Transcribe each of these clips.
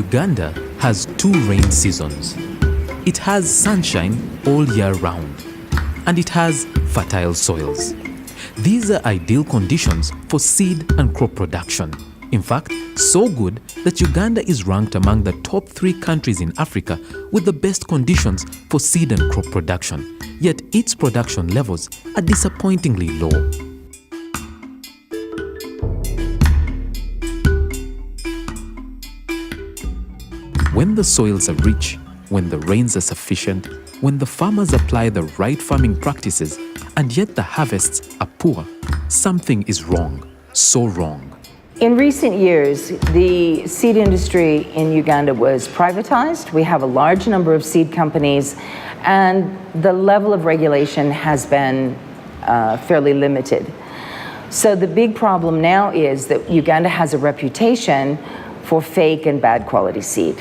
Uganda has 2 rain seasons. It has sunshine all year round, and it has fertile soils. These are ideal conditions for seed and crop production. In fact, so good that Uganda is ranked among the top 3 countries in Africa with the best conditions for seed and crop production. Yet its production levels are disappointingly low. When the soils are rich, when the rains are sufficient, when the farmers apply the right farming practices, and yet the harvests are poor, something is wrong, so wrong. In recent years, the seed industry in Uganda was privatized. We have a large number of seed companies, and the level of regulation has been fairly limited. So the big problem now is that Uganda has a reputation for fake and bad quality seed.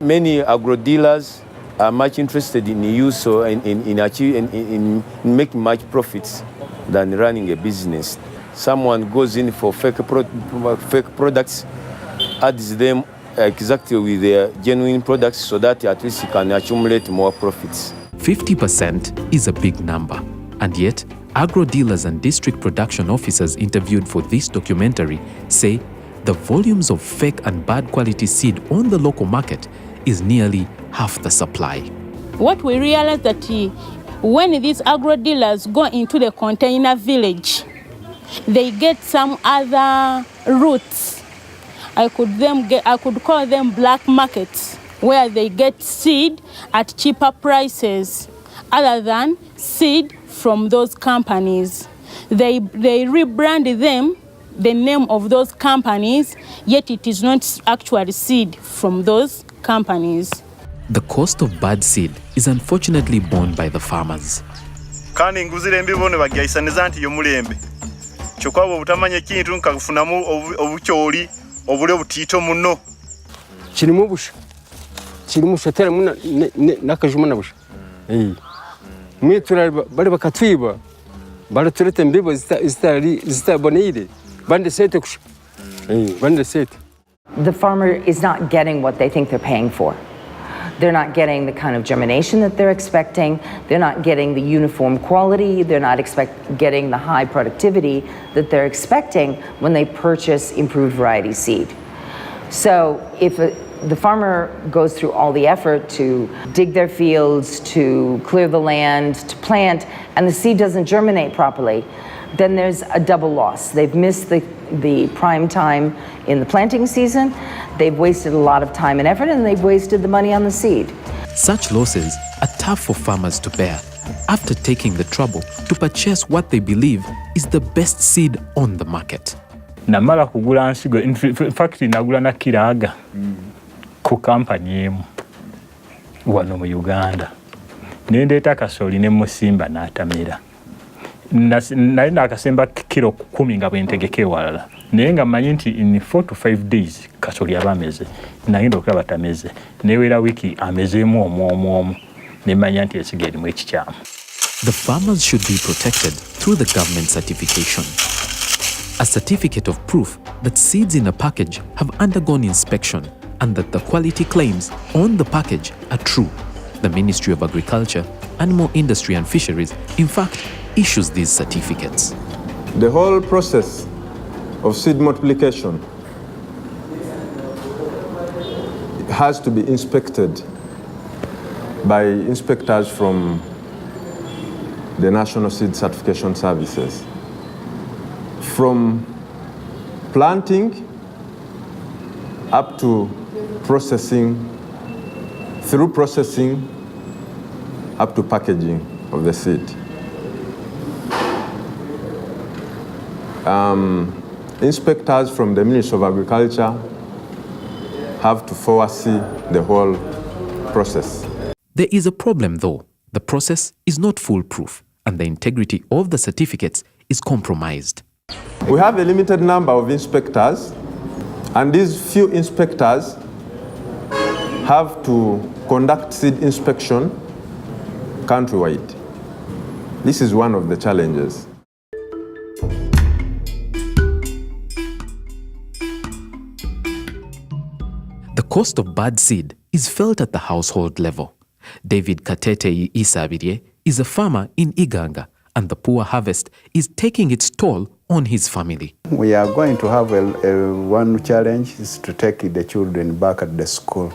Many agro-dealers are much interested in use or in making much profits than running a business. Someone goes in for fake products, adds them exactly with their genuine products so that at least you can accumulate more profits. 50% is a big number, and yet agro-dealers and district production officers interviewed for this documentary say the volumes of fake and bad quality seed on the local market is nearly half the supply. What we realize that when these agro-dealers go into the container village, they get some other routes. I could call them black markets, where they get seed at cheaper prices other than seed from those companies. They rebrand them, the name of those companies, yet it is not actually seed from those companies. The cost of bad seed is unfortunately borne by the farmers. Kandi nguzire mbibone bagyaisaniza nti yo mulembe. Kyokwa obutamanye kintu nkafunamu obukyoli obule butito muno. Kirimu busha. Kirimu shatera muna nakajuma na busha. Mwitura bali bakatwiba. Bali turete mbibo zitabonire. Bande sete kusha. Bande sete. The farmer is not getting what they think they're paying for. They're not getting the kind of germination that they're expecting. They're not getting the uniform quality. They're not getting the high productivity that they're expecting when they purchase improved variety seed. So if the farmer goes through all the effort to dig their fields, to clear the land, to plant, and the seed doesn't germinate properly, then there's a double loss. They've missed the prime time in the planting season, they've wasted a lot of time and effort, and they've wasted the money on the seed. Such losses are tough for farmers to bear after taking the trouble to purchase what they believe is the best seed on the market. Namala kugula nsigo, in fact nagula na kiraga ku company emu wano mu Uganda. Nendeeta kasoli ne musimba n'atamira. Nali nakasemba kilo 10 nga bwentegeke walala. Naye nga mmanyi nti in 4 to 5 days kasoli aba ameze. Nagenda okulaba tameze. Newera wiki amezeemu omu. Ne manya nti ensigo erimu ekikyamu. The farmers should be protected through the government certification. A certificate of proof that seeds in a package have undergone inspection and that the quality claims on the package are true. The Ministry of Agriculture, Animal Industry and Fisheries, in fact, issues these certificates. The whole process of seed multiplication has to be inspected by inspectors from the National Seed Certification Services. From planting up to processing, through processing up to packaging of the seed. Inspectors from the Ministry of Agriculture have to foresee the whole process. There is a problem though. The process is not foolproof and the integrity of the certificates is compromised. We have a limited number of inspectors, and these few inspectors have to conduct seed inspection countrywide. This is one of the challenges. cost of bad seed is felt at the household level. David Katete Isabirye is a farmer in Iganga, and the poor harvest is taking its toll on his family. We are going to have one challenge is to take the children back at the school.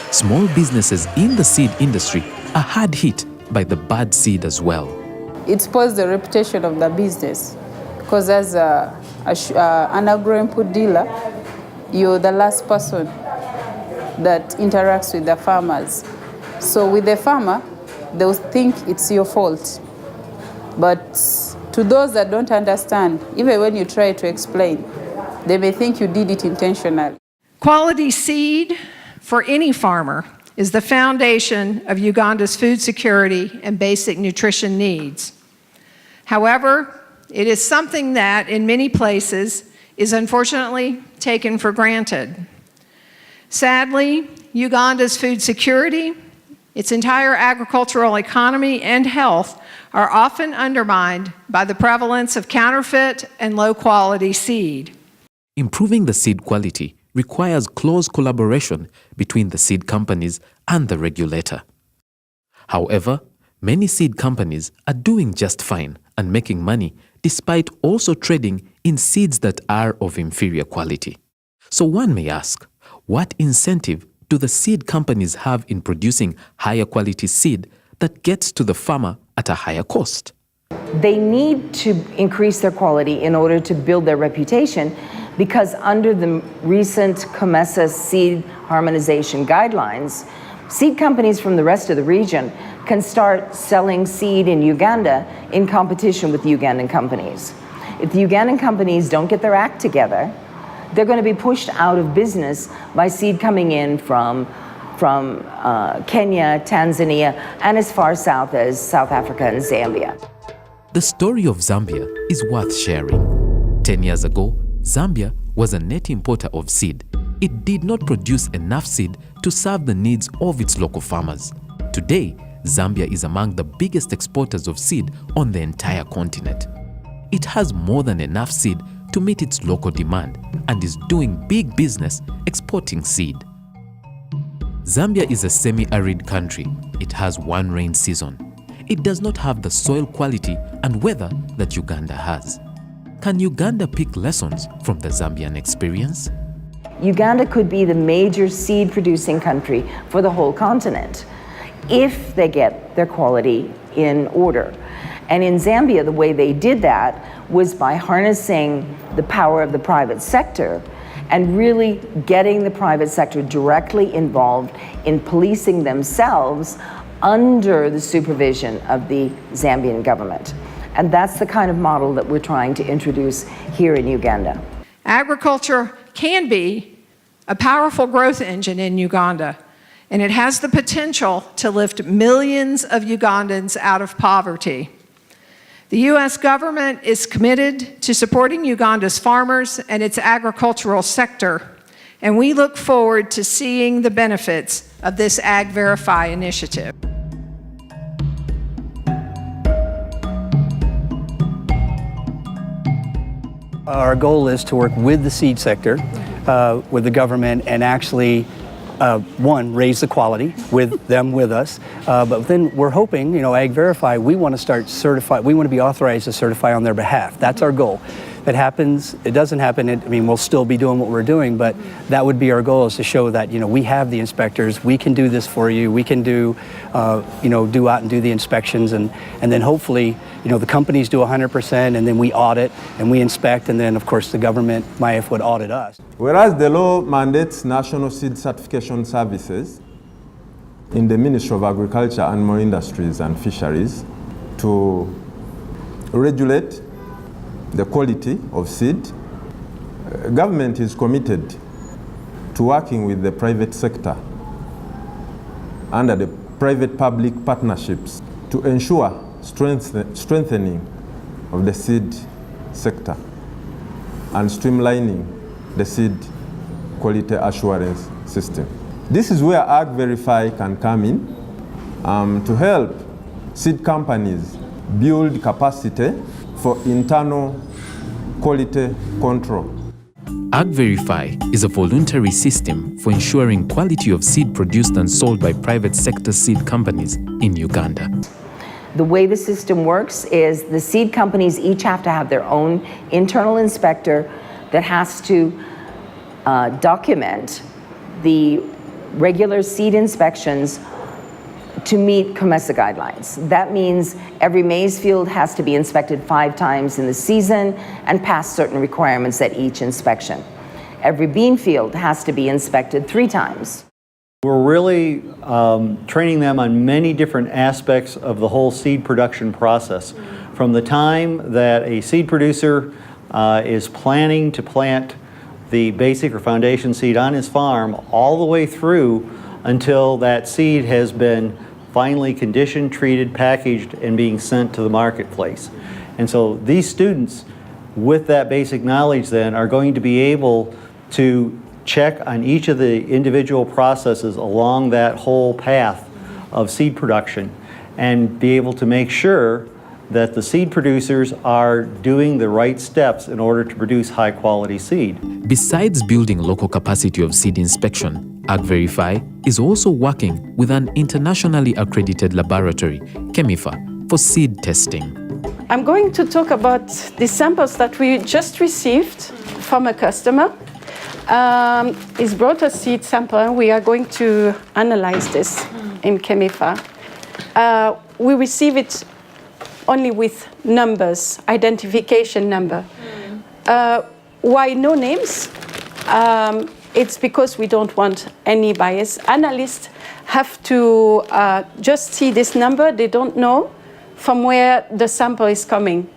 Small businesses in the seed industry are hard hit by the bad seed as well. It spoils the reputation of the business because as an agro-input dealer, you're the last person that interacts with the farmers. So with the farmer, they'll think it's your fault. But to those that don't understand, even when you try to explain, they may think you did it intentionally. Quality seed for any farmer is the foundation of Uganda's food security and basic nutrition needs. However, it is something that, in many places, is unfortunately taken for granted. Sadly, Uganda's food security, its entire agricultural economy, and health are often undermined by the prevalence of counterfeit and low-quality seed. Improving the seed quality requires close collaboration between the seed companies and the regulator. However, many seed companies are doing just fine and making money despite also trading in seeds that are of inferior quality. So one may ask, what incentive do the seed companies have in producing higher quality seed that gets to the farmer at a higher cost? They need to increase their quality in order to build their reputation, because under the recent COMESA seed harmonization guidelines, seed companies from the rest of the region can start selling seed in Uganda in competition with the Ugandan companies. If the Ugandan companies don't get their act together, they're going to be pushed out of business by seed coming in from Kenya, Tanzania, and as far south as South Africa and Zambia. The story of Zambia is worth sharing. 10 years ago, Zambia was a net importer of seed. It did not produce enough seed to serve the needs of its local farmers. Today, Zambia is among the biggest exporters of seed on the entire continent. It has more than enough seed to meet its local demand and is doing big business exporting seed. Zambia is a semi-arid country. It has one rain season. It does not have the soil quality and weather that Uganda has. Can Uganda pick lessons from the Zambian experience? Uganda could be the major seed producing country for the whole continent if they get their quality in order. And in Zambia, the way they did that was by harnessing the power of the private sector and really getting the private sector directly involved in policing themselves under the supervision of the Zambian government. And that's the kind of model that we're trying to introduce here in Uganda. Agriculture can be a powerful growth engine in Uganda, and it has the potential to lift millions of Ugandans out of poverty. The U.S. government is committed to supporting Uganda's farmers and its agricultural sector, and we look forward to seeing the benefits of this Agverify initiative. Our goal is to work with the seed sector, with the government, and actually one, raise the quality with them, with us, but then we're hoping, Agverify, we want to start certify, we want to be authorized to certify on their behalf. That's our goal. If it happens, it doesn't happen, we'll still be doing what we're doing, but that would be our goal, is to show that, we have the inspectors, we can do this for you, we can do, do out and do the inspections, and then hopefully, the companies do 100%, and then we audit, and we inspect, and then, of course, the government, MIF, would audit us. Whereas the law mandates national seed certification services in the Ministry of Agriculture, Animal Industries and Fisheries to regulate the quality of seed, government is committed to working with the private sector under the private-public partnerships to ensure strengthening of the seed sector and streamlining the seed quality assurance system. This is where Agverify can come in to help seed companies build capacity for internal quality control. Agverify is a voluntary system for ensuring quality of seed produced and sold by private sector seed companies in Uganda. The way the system works is the seed companies each have to have their own internal inspector that has to document the regular seed inspections to meet COMESA guidelines. That means every maize field has to be inspected 5 times in the season and pass certain requirements at each inspection. Every bean field has to be inspected 3 times. We're really training them on many different aspects of the whole seed production process. From the time that a seed producer is planning to plant the basic or foundation seed on his farm, all the way through until that seed has been finally conditioned, treated, packaged, and being sent to the marketplace. And so these students, with that basic knowledge then, are going to be able to check on each of the individual processes along that whole path of seed production and be able to make sure that the seed producers are doing the right steps in order to produce high quality seed. Besides building local capacity of seed inspection, Agverify is also working with an internationally accredited laboratory, ChemiFA, for seed testing. I'm going to talk about the samples that we just received from a customer. He's brought a seed sample and we are going to analyze this in ChemiFA. We receive it only with numbers, identification number. Why no names? It's because we don't want any bias. Analysts have to just see this number. They don't know from where the sample is coming.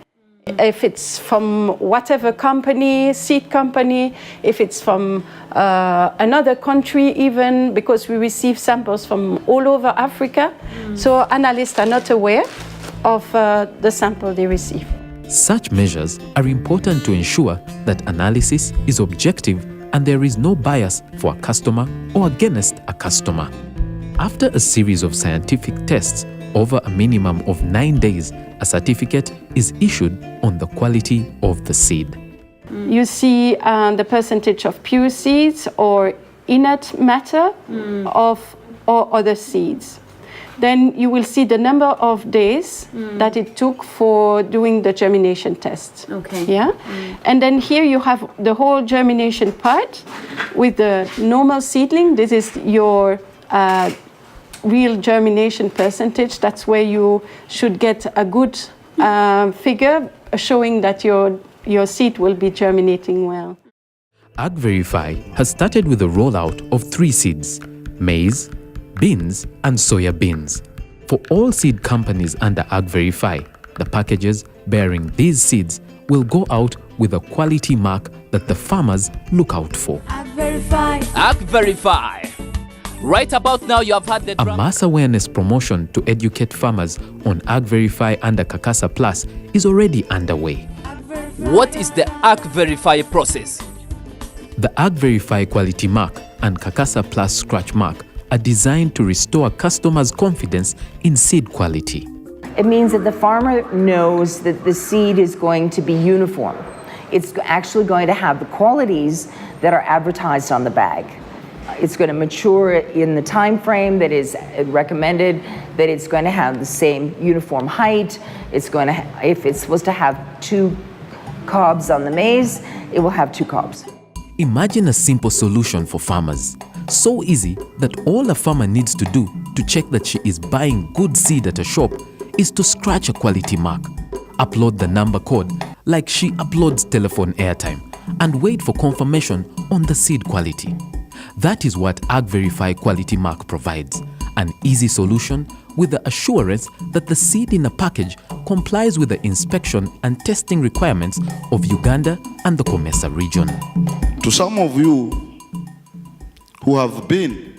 If it's from whatever company, seed company, if it's from another country even, because we receive samples from all over Africa. So analysts are not aware of the sample they receive. Such measures are important to ensure that analysis is objective and there is no bias for a customer or against a customer. After a series of scientific tests over a minimum of 9 days, a certificate is issued on the quality of the seed. You see the percentage of pure seeds or inert matter of or other seeds. Then you will see the number of days that it took for doing the germination test. Okay. Yeah? And then here you have the whole germination part with the normal seedling. This is your real germination percentage. That's where you should get a good figure showing that your seed will be germinating well. Agverify has started with the rollout of 3 seeds: maize, beans, and soya beans. For all seed companies under Agverify, the packages bearing these seeds will go out with a quality mark that the farmers look out for. Agverify. Agverify. Right about now you have had the A mass awareness promotion to educate farmers on Agverify under CACASA Plus is already underway. What is the Agverify process? The Agverify quality mark and CACASA Plus scratch mark are designed to restore customers' confidence in seed quality. It means that the farmer knows that the seed is going to be uniform. It's actually going to have the qualities that are advertised on the bag. It's going to mature in the time frame that is recommended, that it's going to have the same uniform height. It's going to, if it's supposed to have 2 cobs on the maize, it will have 2 cobs. Imagine a simple solution for farmers. So easy that all a farmer needs to do to check that she is buying good seed at a shop is to scratch a quality mark, upload the number code like she uploads telephone airtime, and wait for confirmation on the seed quality. That is what Agverify quality mark provides, an easy solution with the assurance that the seed in a package complies with the inspection and testing requirements of Uganda and the COMESA region. To some of you who have been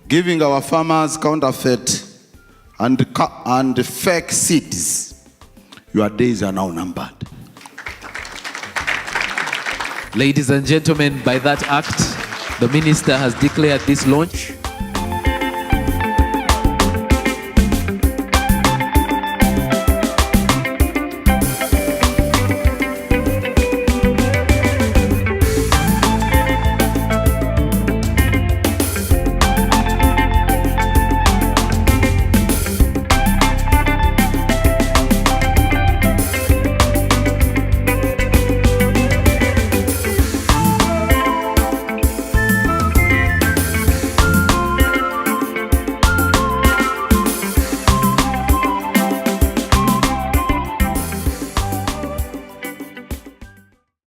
giving our farmers counterfeit and fake seeds, your days are now numbered. Ladies and gentlemen, by that act, the minister has declared this launch